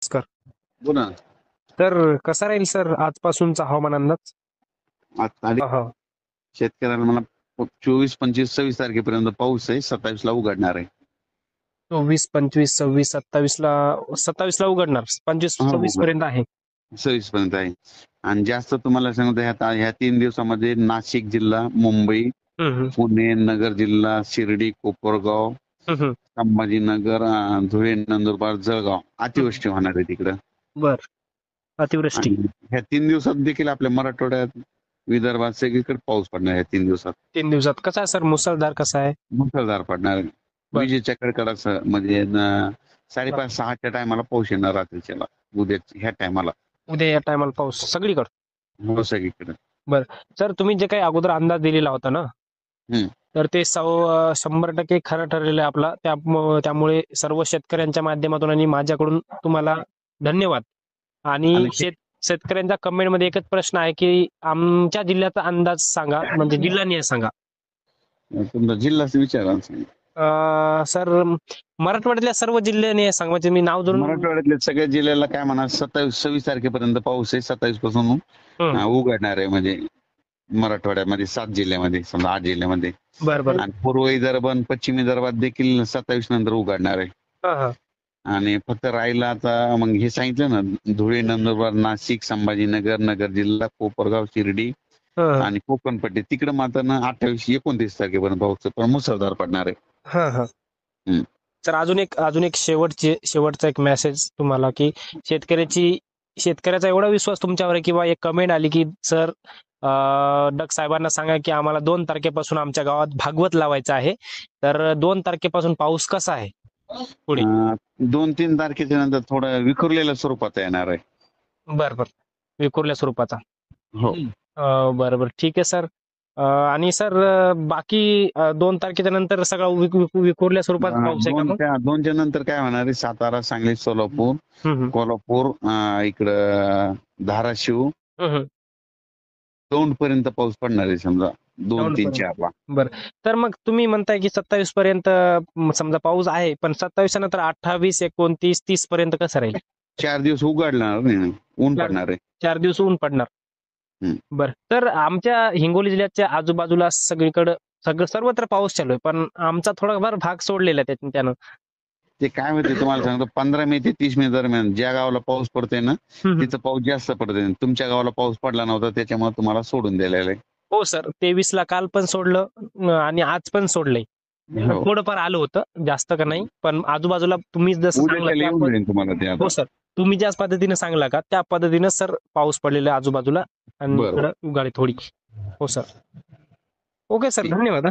नमस्कार. बोला. तर कसा राहील सर आजपासूनचा हवामान अंदाज? आणि हो. शेतकऱ्याला मला 24, 25, 26 तारखेपर्यंत पाऊस आहे. 27 ला उघडणार आहे. 24, 25, 26, 27 ला उघडणार. 25, हा 26 पर्यंत आहे. 26 पर्यंत आहे. आणि जास्त तुम्हाला सांगतो ह्या 3 दिवसामध्ये नाशिक जिल्हा, मुंबई, हम्म, पुणे, नगर जिल्हा, शिर्डी, कोपरगाव, हम्म, हम्म. संभाजीनगर, धुळे, नंदुरबार, जळगाव अतिवृष्टी होणार आहे तिकडं. बर. अतिवृष्टी. आणि ह्या 3 दिवसात देखील आपल्या मराठवाड्यात, विदर्भात सगळीकडे पाऊस पडणार आहे 3 दिवसात. 3 दिवसात कसा आहे सर? मुसळधार कसा आहे? मुसळधार पडणार आहे. बर. विजेच्या कडकडासह म्हणजे 5:30, 6च्या टायमाला पाऊस येणार रात्रीच्याला, उद्या ह्या टायमाला. उद्या या टायमाला पाऊस सगळीकडे. हो सगळीकडे. सर तुम्ही जे काही अगोदर अंदाज दिलेला होता ना, हम्म. तर ते 100% खरं ठरलेलं आहे आपला. त्यामुळे सर्व शेतकऱ्यांच्या माध्यमातून आणि माझ्याकडून तुम्हाला धन्यवाद. आणि आणि शेतकऱ्यांच्या कमेंट मध्ये एकच प्रश्न आहे की आमच्या जिल्ह्याचा अंदाज सांगा, म्हणजे जिल्हा सांगा. तुमचा जिल्हाच विचारा. सर मराठवाड्यातल्या सर्व जिल्ह्याने सांगा, म्हणजे मी नाव धरून. मराठवाड्यातल्या सगळ्या जिल्ह्याला काय म्हणा 27, 26 तारखेपर्यंत पाऊस आहे. 27 पासून उघडणार आहे. म्हणजे मराठवाड्यामध्ये 7 जिल्ह्यामध्ये, समजा 8 जिल्ह्यामध्ये. बरं. आणि पूर्व विदर्भ आणि पश्चिम विदर्भात देखील 27 नंतर उघडणार आहे. आणि फक्त राहिला आता मग हे सांगितलं ना, धुळे, नंदुरबार, नाशिक, संभाजीनगर, नगर जिल्हा, कोपरगाव, शिर्डी आणि कोकणपट्टी तिकडे मात्र ना 28, 29 तारखेपर्यंत पाऊस पण मुसळधार पडणार आहे. सर अजून एक शेवटचा एक मेसेज तुम्हाला की शेतकऱ्याचा एवढा विश्वास तुमच्यावर आहे किंवा एक कमेंट आली की सर डक साहेबांना सांगा की आम्हाला 2 तारखेपासून आमच्या गावात भागवत लावायचं आहे. तर 2 तारखेपासून पाऊस कसा आहे पुढे? 2-3 तारखेच्या नंतर थोडं विखुरलेल्या स्वरूपात येणार आहे. बरं. विखुरल्या स्वरूपाचा. हो. बरं. ठीक आहे सर. आणि सर बाकी 2 तारखेच्या नंतर सगळं विखुरल्या स्वरूपात पाऊस आहे का मग? 2च्या नंतर काय होणार आहे, सातारा, सांगली, सोलापूर, कोल्हापूर, इकडं धाराशिव, दौंड पर्यंत पाऊस पडणार आहे. समजा 2-3-4 बरं. तर मग तुम्ही म्हणताय की 27 पर्यंत समजा पाऊस आहे, पण 27 नंतर 28, 29, 30 पर्यंत कसं राहील? 4 दिवस उघडणार नाही, ऊन पडणार आहे. 4 दिवस ऊन पडणार. बरं. तर आमच्या हिंगोली जिल्ह्याच्या आजूबाजूला सगळीकडे सर्वत्र पाऊस चालू आहे, पण आमचा थोडाफार भाग सोडलेला आहे त्यानं. ते काय होते तुम्हाला सांगतो, 15 मे ते 30 मे दरम्यान ज्या गावाला पाऊस पडतोय ना, तिथं पाऊस जास्त पडतोय. तुमच्या गावाला पाऊस पडला नव्हता, त्याच्यामुळे तुम्हाला सोडून दिलेलं आहे. हो सर. 23 ला काल पण सोडलं आणि आज पण सोडलंय. थोडंफार आलं होतं, जास्त का नाही. पण आजूबाजूला तुम्ही जसं सांगलं, हो सर, तुम्ही ज्या पद्धतीने सांगला का त्या पद्धतीने सर पाऊस पडलेला आहे आजूबाजूला आणि उघाडी थोडी. हो सर. ओके सर, धन्यवाद.